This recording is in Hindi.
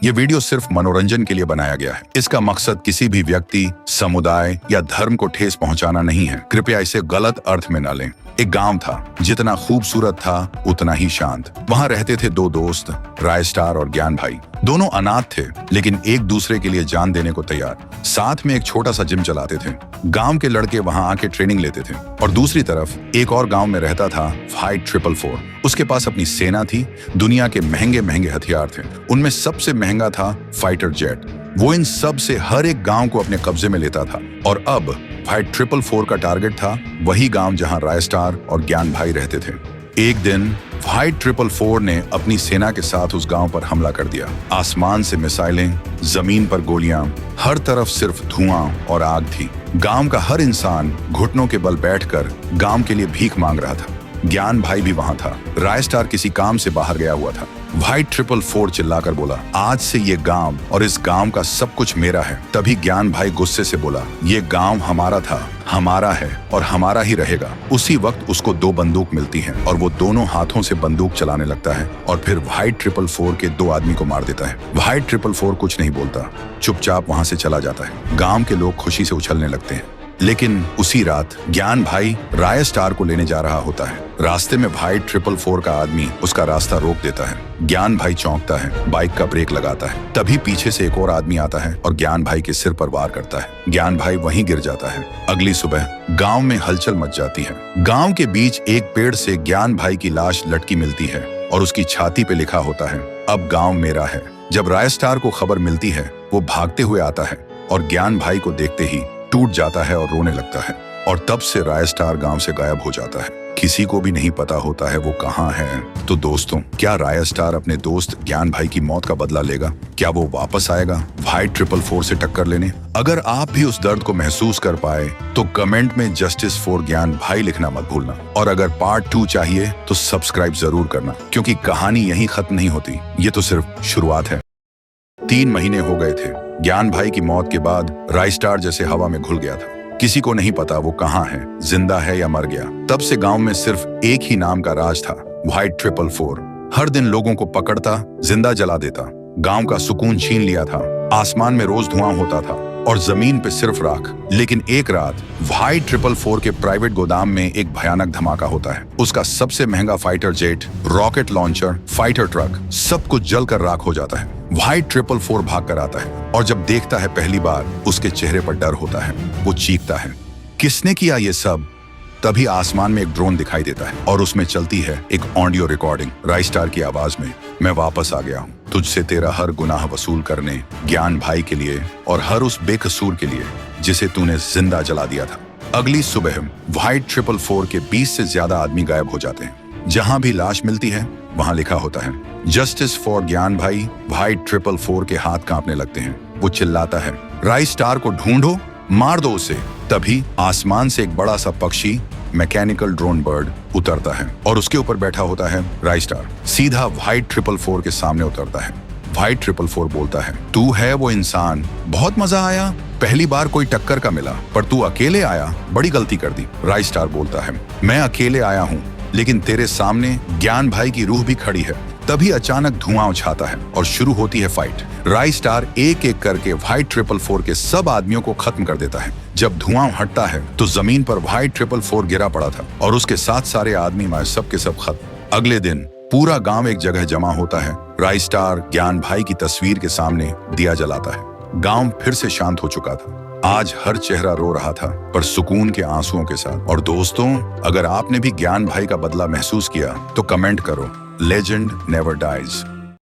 ये वीडियो सिर्फ मनोरंजन के लिए बनाया गया है। इसका मकसद किसी भी व्यक्ति, समुदाय या धर्म को ठेस पहुंचाना नहीं है। कृपया इसे गलत अर्थ में न लें। एक गांव था, जितना खूबसूरत था उतना ही शांत। वहां रहते थे दो दोस्त, रायस्टार और ज्ञान भाई। दोनों अनाथ थे, लेकिन एक दूसरे के लिए जान देने को तैयार। साथ में एक छोटा सा जिम चलाते थे। गांव के लड़के वहां आके ट्रेनिंग लेते थे। और दूसरी तरफ एक और गांव में रहता था फाइट 444। उसके पास अपनी सेना थी, दुनिया के महंगे महंगे हथियार थे। उनमें सबसे महंगा था फाइटर जेट। वो इन सब से हर एक गांव को अपने कब्जे में लेता था। और अब फाइट 444 का टारगेट था वही गांव जहां रायस्टार और ज्ञान भाई रहते थे। एक दिन फाइट 444 ने अपनी सेना के साथ उस गांव पर हमला कर दिया। आसमान से मिसाइलें, जमीन पर गोलियां, हर तरफ सिर्फ धुआं और आग थी। गांव का हर इंसान घुटनों के बल बैठकर गांव के लिए भीख मांग रहा था। ज्ञान भाई भी वहां था। रायस्टार किसी काम से बाहर गया हुआ था। फाइट 444 चिल्लाकर बोला, आज से ये गांव और इस गांव का सब कुछ मेरा है। तभी ज्ञान भाई गुस्से से बोला, ये गांव हमारा था, हमारा है और हमारा ही रहेगा। उसी वक्त उसको दो बंदूक मिलती हैं और वो दोनों हाथों से बंदूक चलाने लगता है और फिर फाइट 444 के दो आदमी को मार देता है। फाइट 444 कुछ नहीं बोलता, चुपचाप वहां से चला जाता है। गांव के लोग खुशी से उछलने लगते हैं। लेकिन उसी रात ज्ञान भाई रायस्टार को लेने जा रहा होता है। रास्ते में फाइट 444 का आदमी उसका रास्ता रोक देता है। ज्ञान भाई चौंकता है, बाइक का ब्रेक लगाता है। तभी पीछे से एक और आदमी आता है और ज्ञान भाई के सिर पर वार करता है। ज्ञान भाई वहीं गिर जाता है। अगली सुबह गांव में हलचल मच जाती है। गांव के बीच एक पेड़ से ज्ञान भाई की लाश लटकी मिलती है और उसकी छाती पे लिखा होता है, अब गाँव मेरा है। जब रायस्टार को खबर मिलती है, वो भागते हुए आता है और ज्ञान भाई को देखते ही टूट जाता है और रोने लगता है। और तब से रायस्टार गांव से गायब हो जाता है। किसी को भी नहीं पता होता है वो कहाँ है। तो दोस्तों, क्या रायस्टार अपने दोस्त ज्ञान भाई की मौत का बदला लेगा? क्या वो वापस आएगा फाइट 444 से टक्कर लेने? अगर आप भी उस दर्द को महसूस कर पाए तो कमेंट में जस्टिस फॉर ज्ञान भाई लिखना मत भूलना। और अगर पार्ट 2 चाहिए तो सब्सक्राइब जरूर करना, क्योंकि कहानी यहीं खत्म नहीं होती। ये तो सिर्फ शुरुआत है। 3 महीने हो गए थे। ज्ञान भाई की मौत के बाद रायस्टार जैसे हवा में घुल गया था। किसी को नहीं पता वो कहाँ है, जिंदा है या मर गया। तब से गांव में सिर्फ एक ही नाम का राज था, फाइट 444। हर दिन लोगों को पकड़ता, जिंदा जला देता, गांव का सुकून छीन लिया था। आसमान में रोज धुआं होता था और जमीन पे सिर्फ राख। लेकिन एक रात फाइट 444 के प्राइवेट गोदाम में एक भयानक धमाका होता है। उसका सबसे महंगा fighter jet, rocket launcher, fighter truck, सब कुछ जलकर राख हो जाता है। फाइट 444 भाग कर आता है और जब देखता है पहली बार, उसके चेहरे पर डर होता है। वो चीखता है, किसने किया ये सब? तभी आसमान में एक ड्रोन दिखाई देता है और उसमें चलती है एक ऑडियो रिकॉर्डिंग रायस्टार की आवाज में। मैं वापस आ गया हूँ, तुझसे तेरा हर गुनाह वसूल करने, ज्ञान भाई के लिए और हर उस बेकसूर के लिए जिसे तूने जिंदा जला दिया था। अगली सुबह फाइट 444 के 20 से ज्यादा आदमी गायब हो जाते हैं। जहां भी लाश मिलती है वहां लिखा होता है, जस्टिस फॉर ज्ञान भाई। फाइट 444 के हाथ कांपने लगते हैं। वो चिल्लाता है, रायस्टार को ढूंढो, मार दो उसे। तभी आसमान से एक बड़ा सा पक्षी, मैकेनिकल ड्रोन बर्ड, उतरता है और उसके ऊपर बैठा होता है रायस्टार। सीधा फाइट 444 के सामने उतरता है। फाइट 444 बोलता है, तू है वो इंसान, बहुत मजा आया। पहली बार कोई टक्कर का मिला, पर तू अकेले आया, बड़ी गलती कर दी। रायस्टार बोलता है, मैं अकेले आया हूँ, लेकिन तेरे सामने ज्ञान भाई की रूह भी खड़ी है। तभी अचानक धुआं उछाता है और शुरू होती है फाइट। रायस्टार एक एक करके फाइट 444 के सब आदमियों को खत्म कर देता है। जब धुआं हटता है तो जमीन पर फाइट 444 गिरा पड़ा था और उसके साथ सारे आदमी मारे, सब के सब खत्म। अगले दिन पूरा गांव एक जगह जमा होता है। रायस्टार ज्ञान भाई की तस्वीर के सामने दिया जलाता है। गांव फिर से शांत हो चुका था। आज हर चेहरा रो रहा था, पर सुकून के आंसुओं के साथ। और दोस्तों, अगर आपने भी ज्ञान भाई का बदला महसूस किया तो कमेंट करो, लेजेंड नेवर डाइज।